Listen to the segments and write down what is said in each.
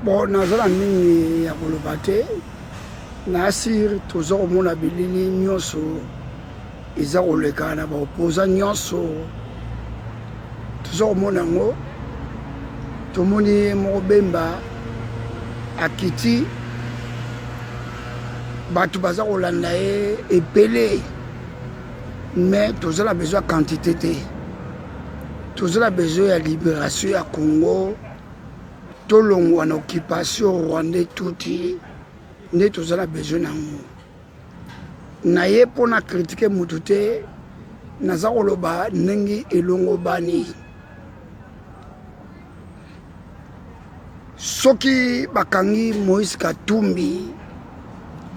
Bon, nazala mingi ya koloba te nasir toza komona bilili nyonso eza koleka na baopoza nyonso toza komona yango tomoni moko Bemba akiti bato baza kolanda ye epele mais tozala besoin ya quantité te tozala besoin ya libération ya Congo tolongwa na occupation rwandais tuti nde tozala besoin nango na ye mpona kritike mutu te naza koloba ndenge elongo bani soki bakangi Moïse Katumbi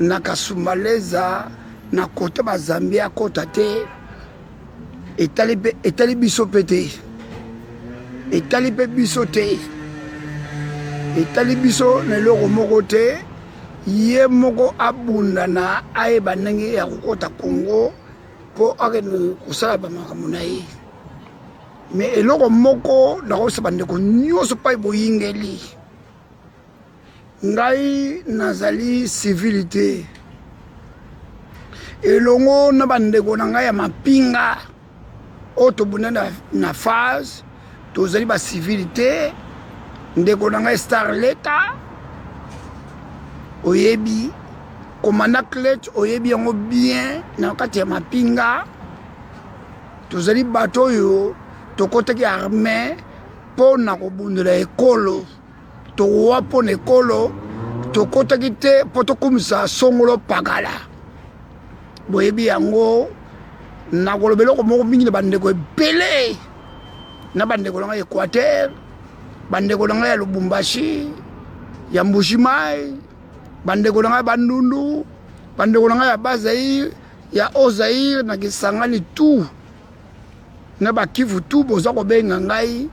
na Kasumbaleza na kota bazambia kota te etali biso pe te etali pe biso te etali biso na eloko moko te ye moko abunda na ayeba ndenge ya kokota Congo mpo akende kosala bamakambo na ye me eloko moko nakosaba ndeko nyonso mpai boyingeli ngai nazali civil te elongo na bandeko na ngai ya mapinga oyo tobunda na phase tozali bacivil te ndeko na ngai Starleta oyebi komanda Clet oyebi yango bien na kati ya mapinga tozali bato oyo tokotaki armée mpo na kobundela ekolo tokowa mpo na ekolo tokotaki te mpo tokumisa songolo pagala boyebi yango nakoloba eloko moko mingi na bandeko ebele na bandeko na ngai Équateur bandeko na ngai ya Lubumbashi ya Mbushimai bandeko na ngai Bandundu bandeko na ngai ya Bazaïr ya Ozaïr na Kisangani tu na Bakivu tu boza kobenga ngai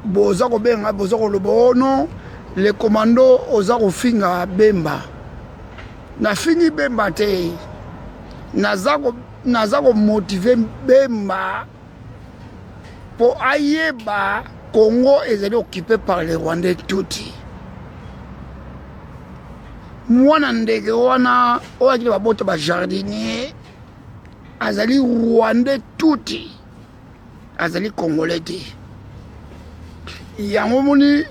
boza kobenga boza koloba ono le commando oza kofinga Bemba nafingi Bemba te naza komotive Bemba po ayeba Congo ezali occupé par les Rwandais tuti mwana ndege wana oyo akili babota bajardinier azali Rwandais tuti azali Congolais te yango moni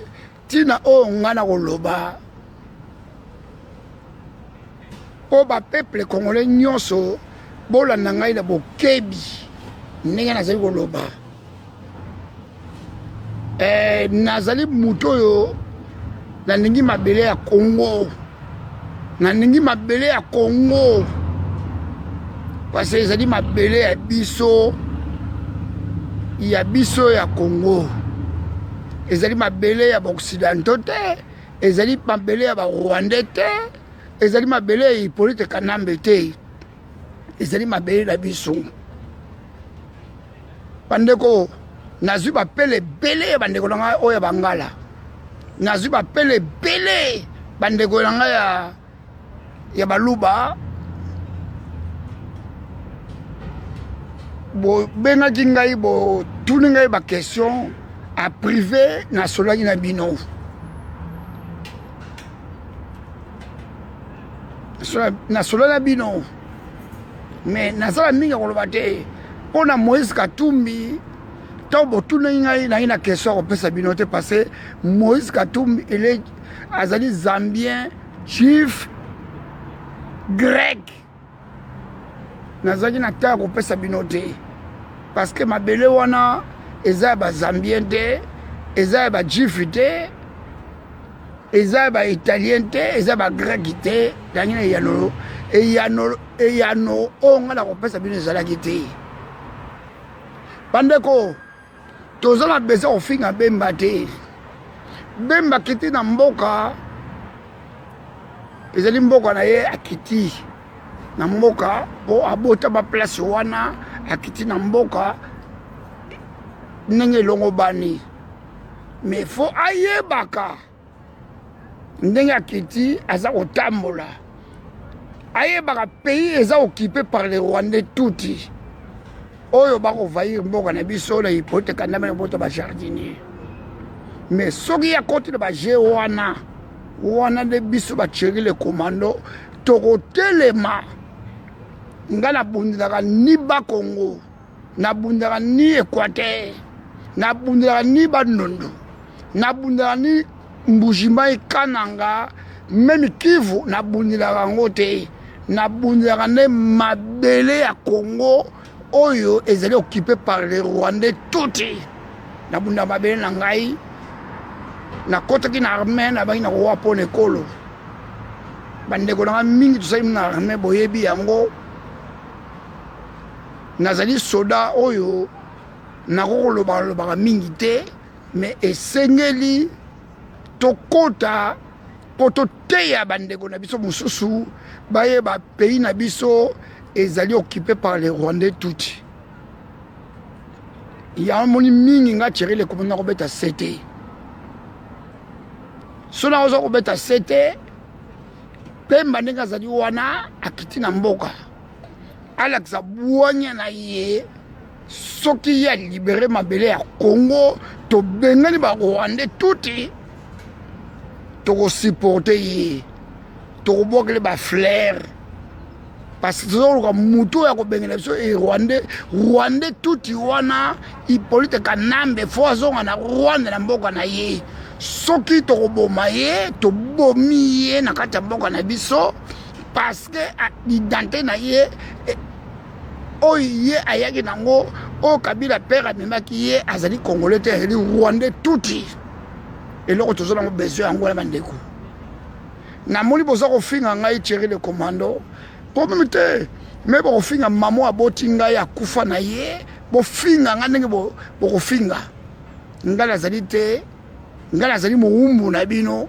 tina oyo nga na koloba po bapeuple congolais nyonso bolanda ngai na bokebi ndenge nazali koloba nazali mutu oyo nalingi mabele ya Congo nalingi mabele ya Congo parce que ezali mabele ya biso ya Congo ezali mabele ya baoccidentaux te ezali mabele ya barwandais te ezali mabele ya Hippolyte Kanambe te ezali mabele na biso bandeko nazwi bapele ebele bandeko na ngai oyo bangala nazwi bapele ebele bandeko na ngai ya baluba bobengaki ngai botuni ngai baquestion a privé nasolaki na bino nasolaki na bino mais nazala mingi ya koloba te mpo na Moïse Katumbi ntango botunaki ngai nangi na question ya kopesa bino te parce que Moïse Katumbi azali zambien juif grec nazalaki na ta ya kopesa bino te parce que mabele wana eza ya bazambien te eza ya bajuif te eza ya baitalien te eza ya bagreki te yangi na eyano oyo nga na kopesa bino ezalaki te bandeko toza na beza kofinga Bemba te Bemba akiti na mboka ezali mboka na ye akiti na mboka mpo abota baplace wana akiti na mboka ndenge elongo bani me fo ayebaka ndenge akiti aza kotambola ayebaka pays eza occupé par les Rwandais tuti oyo bakovahir mboka na biso na Hippolyte Kanambe na boto bajardinier mais soki ya koti de ba je wana de biso ba chéri le commando tokotelema nga na bundaka ni ba Congo na bundaka ni Équateur na bundaka ni Bandundu na bundaka ni Mbujimayi Kananga même Kivu na bundaka ngote na bundaka ne mabele ya Congo oyo ezali occupé par les Rwandais tuti na bundaka mabele na ngai na kotaki na armée na bangi na kowa po nekolo bandeko na mingi tosali na armée boyebi yango nazali soda oyo nakokolobalobaka mingi te mais esengeli tokota po toteya bandeko na biso mosusu bayeba pays na biso ezali occupé par les Rwandais tuti ya moni mingi nga Thierry le commandant kobeta sete sona ozo kobeta sete pemba ndenge azali wana akiti na mboka alakisa bwanya na ye soki ya libere mabele ya Congo tobengani ba Rwandais tuti tokosupporte ye tokobwakele ba flair parce que tozoluka mutu ya kobengela biso Rwandais tuti wana Hippolyte Kanambe fo azonga na Rwanda na mboka na ye soki tokoboma ye tobomi ye na kati ya mboka na biso parce que identité na ye oyo ye ayaki nango oyo Kabila père amemaki ye azali Congolais te azali Rwandais tuti eloko tozala ngo besoin yango na bandeko namoni boza kofinga ngai Thierry le commando problème te mais bokofinga mamo aboti ngai akufa na ye bofinga nga ndenge bokofinga ngai azali te ngai azali mowumbu na bino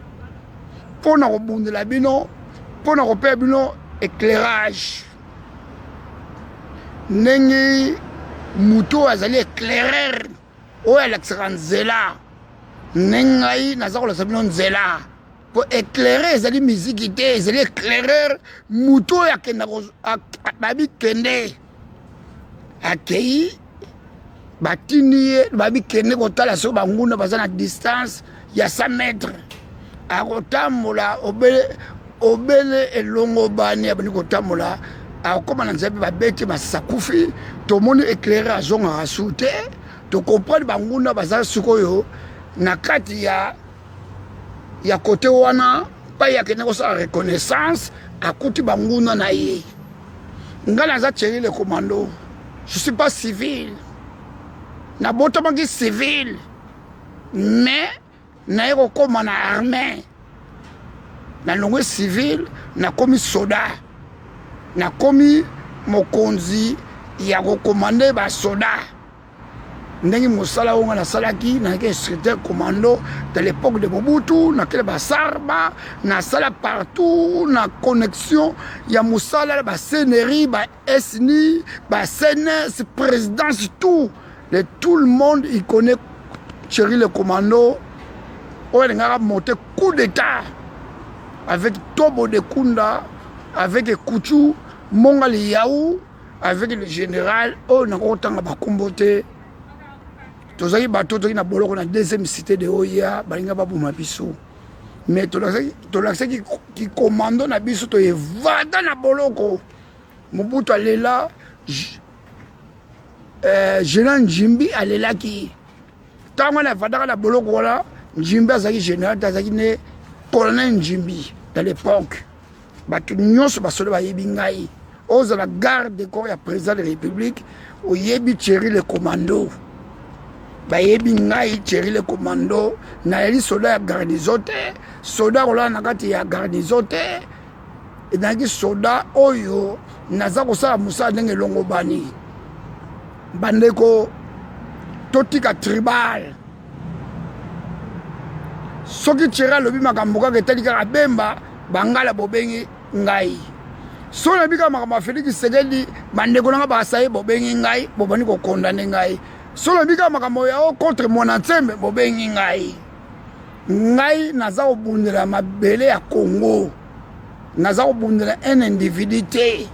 mpona kobundela bino mpona kopea bino éclairage ndenge mutu azali éclaireur oyo alakisaka nzela ndenge ngai naza kolakisa bino nzela po éclairer ezali miziki te ezali éclaireur mutu oyo akenda babi kende akei batini ye babi kende kotala soki banguna baza na distance ya 100 mètres akotambola obele elongo bani abandi kotambola akokoma na nzambe babeti masakufi tomoni éclairer azongaka su te tokomprendre banguna baza sikoyo na kati ya kote wana pa yakende kosala reconnaissance akuti banguna na ye nga naza Thierry le commando je suis pas civil nabotamaki civil mais naye kokoma na armée nalongwe civil nakomi soda nakomi mokonzi ya kokomande basoda ndenge mosala onga nasalaki nayaki instructeur commando de l'époque de Mobutu nakele basarba nasala partout na connexion ya mosala ba CNRI ba SNI ba CNS présidence tout le monde il connaît Thierry le commando oyo ngaka monter coup d'état avec Tobo de Kunda avec Kuchu Mongali Yaou avec le général oyo nakotanga bakombote tozaki bato toki na boloko na deuxième cité de Oya balinga babuma biso mais tolakisaki ki commando na biso toyevada na boloko Mobutu alela général Njimbi alelaki ntango na evadaka na boloko wana Njimbi azalaki général te azalaki ne colonel Njimbi dans l'époque bato nyonso basoda bayebi ngai ozala garde de corps ya président de la République oyebi Thierry le commando bayebi ngai Thierry le commando nayeli soda ya garnison te soda kolala na kati ya garnison te ezalaki soda oyo naza kosala mosala ndenge elongo bani bandeko totika tribal soki Thierry alobi makambo kaka etali kaka bemba bangala bobengi ngai so nayebi kaka makambo ya Félix Tshisekedi bandeko nanga basaye bobengi ngai bobandi kokondane ngai so nayebi kaka makambo yao contre mwana nzembe bobengi ngai naza kobundela mabele ya Congo naza kobundela un individu te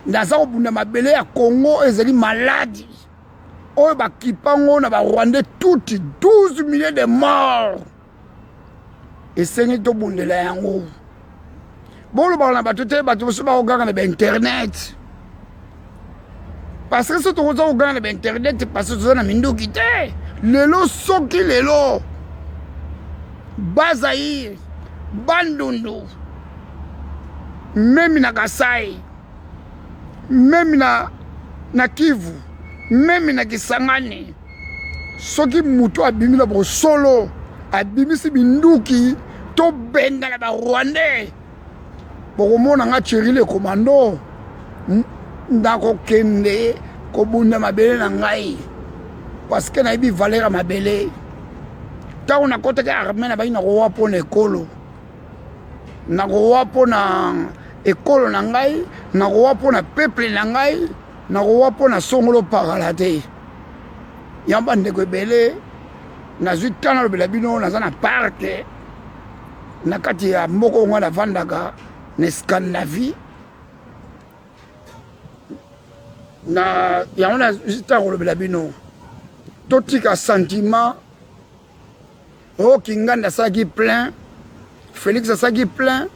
naza kobundela mabele ya Congo ezali maladi oyo bakipango na barwandais tuti 12 millions de morts esengi tobundela yango bolobaka na bato te bato mosusu bakoganga na bainternet parce que so tokoza koganga na bainternet parce que toza na minduki te lelo soki lelo Bazaïr Bandundu même na Kasai même na Kivu même na Kisangani soki mutu abimi na solo abimisi binduki to benga na ba Rwandais bokomona nga Thierry le commando ndako kende ko bunda mabele na ngai parce que na ibi valeur mabele ta on a côté que armée na ba ina ko wapo na ekolo na ko wapo na ekolo na ngai na ko wapo na peuple na ngai na ko wapo na songolo parala te yamba ndeko ebele na zutana lobela bino na zana parke na kati ya moko ngwa na vandaka na Scandinavie na yango na zutana lobela bino totika sentiment oh Kinganda saki plein Félix saki plein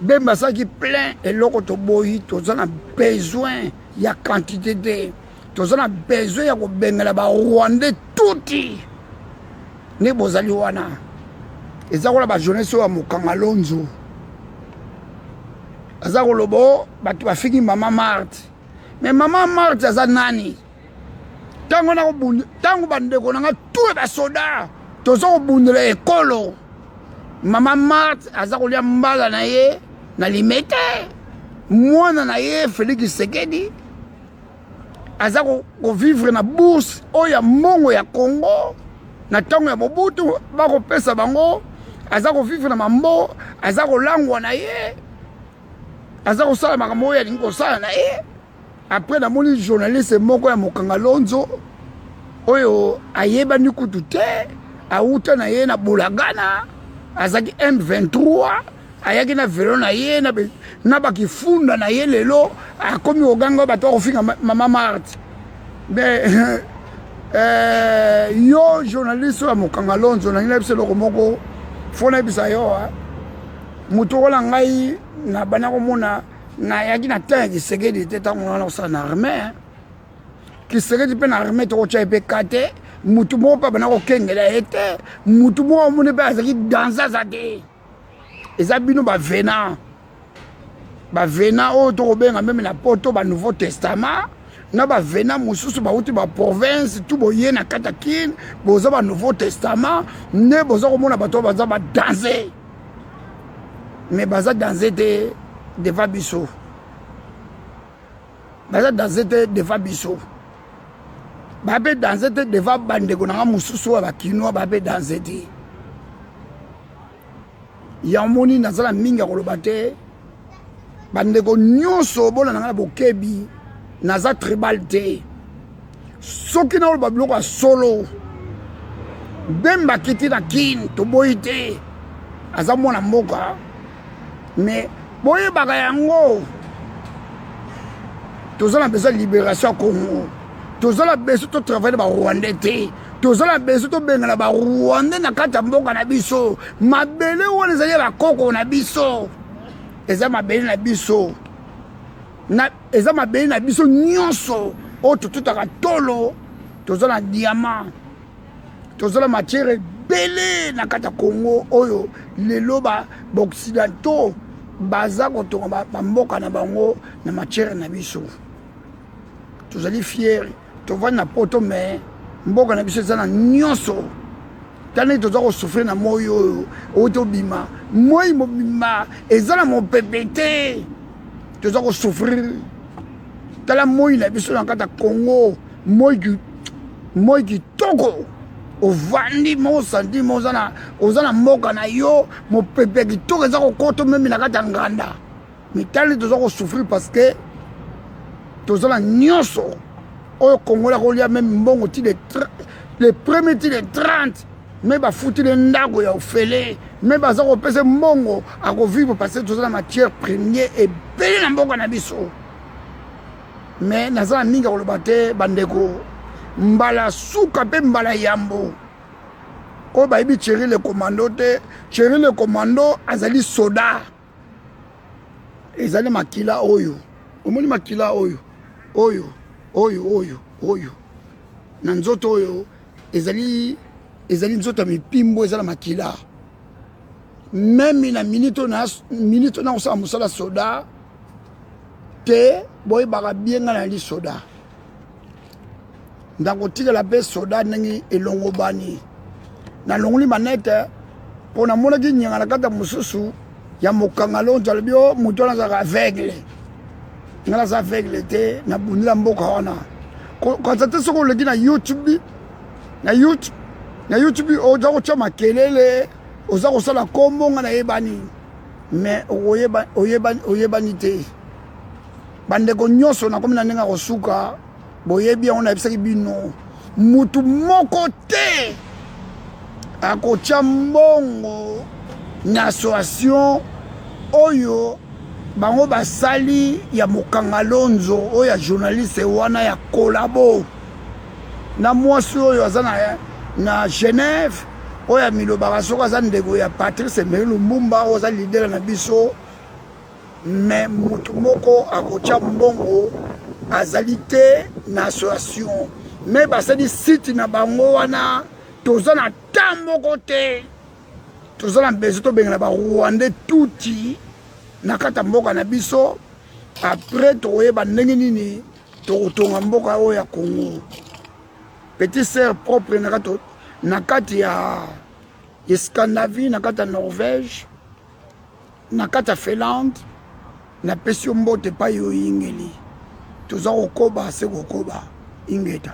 Bemba saki plein et loko to boyi to zana besoin ya quantité de tozana besoin ya ko bengela ba Rwandais tuti ne bozali wana ezakola ba jeunesse ya Mokangalonzo azako lobo batu bafiki mama Marthe mais mama Marthe aza nani tango na ko tango bandeko na tout ba soda tozo ko bundela ekolo mama Marthe azako lia mbala na ye na limete mwana na ye Félix Sekedi aza ko vivre na bourse oya mongo ya Congo na tango ya Mobutu bako pesa bango aza ko vivre na mambo aza ko langwa na ye aza ko sala makambo ya lingo sala na ye après na moni journaliste moko ya Mokangalonzo oyo ayeba ni kutu te auta na ye na Bulagana azaki M23 ayaki na velo na ye na bakifunda na ye lelo akomi oganga bato kofinga mama Marthe mais yo journaliste ya Mokangalonzo na ngila biselo komoko fona bisa yo mutu kola ngai na bana komona na yaki na tangi Sekedi te tango na sa na armée ki Sekedi pe na armée to cha pe kate mutu mo pa bana ko kengela ete mutu mo mo ne ba zaki danza zate ezabino ba vena o to benga même na poto ba Nouveau Testament na ba vena mususu ba uti ba province tout boye na katakin boza ba Nouveau Testament ne boza ko mona bato baza ba danser mais baza danser de devant biso baza danser de devant biso babe danser de devant bandeko na mususu ba kinoa babe danser de yamoni nazala minga koloba te bandeko nyonso bona na bokebi naza tribal te soki na oloba biloko ya solo Bemba kiti na kin to boyi te aza mwana mboka mais boyebaka yango tozala besoin de libération Congo tozala besoin to travailler ba Rwandais te tozala besoin to bengala ba Rwandais na kata mboka na biso mabele wana ezali ba koko na biso eza mabele na biso na eza mabele na biso nyonso o tutaka tolo tozala diamant tozala matière belé na kata Congo oyo lelo ba occidentaux baza kotonga ba mboka na bango na matière na biso tozali fier tovanda na poto mais mboka na biso eza na nyonso tani toza ko souffrir na moyo oyo bima moi mobima eza na mopepe te toza ko souffrir tala moi na biso na kata Congo moi kitoko ovandi mo sandi mo ozana mboka na yo mopepe kitoko eza kokoto meme na kata nganda mitali toza ko souffrir parce que tozala nyonso oyo Congo la kolia même mbongo ti les premiers ti les 30 mais ba fouti le ndako ya ofele mais baza ko pesa mbongo ako vivre parce que tozala matière première et belle na mboka na biso mais naza mingi koloba te bandeko mbala suka pe mbala yambo o bayibi Thierry le commando te Thierry le commando azali soda ezali makila oyo omoni makila oyo na nzoto oyo ezali nzoto ya mipimbo ezala makila même na minute na kosala mosala soda te boyebaka bien nga na li soda ndakotikela mpe soda ndenge elongo bani nalongoli manete mpo namonaki nyanga na kati ya mosusu ya mokanga lonzo alobi o moto wana azalaka aveugle nga naza aveugle te nabundela mboka wana koza te soki oleki na youtube oza kotya makelele oza kosala kombo nga nayebani mais oyebani te bandeko nyonso nakomi na ndenge ya kosuka boyebi yango nayebisaki bino mutu moko te akotya mbongo na association oyo bango basali ya mokanga lonzo oyo ya journaliste wana ya kolabo na mwasi oyo aza na Genève oyo ya milobaka soki aza ndeko ya Patrice Emery Lumumba oyo aza lidera na biso mais mutu moko akotya mbongo azali te na association mais basali site na bango wana toza na ta moko te toza na besoin tobengela barwandais tuti na kati ya mboka na biso après tokoyeba ndenge nini tokotonga mboka oyo ya Congo petit sœur propre na kati ya Scandinavie na kati ya Norvège na kati ya Finlande napesi yo mbote epai yo ingeli toza kokoba se kokoba ingeta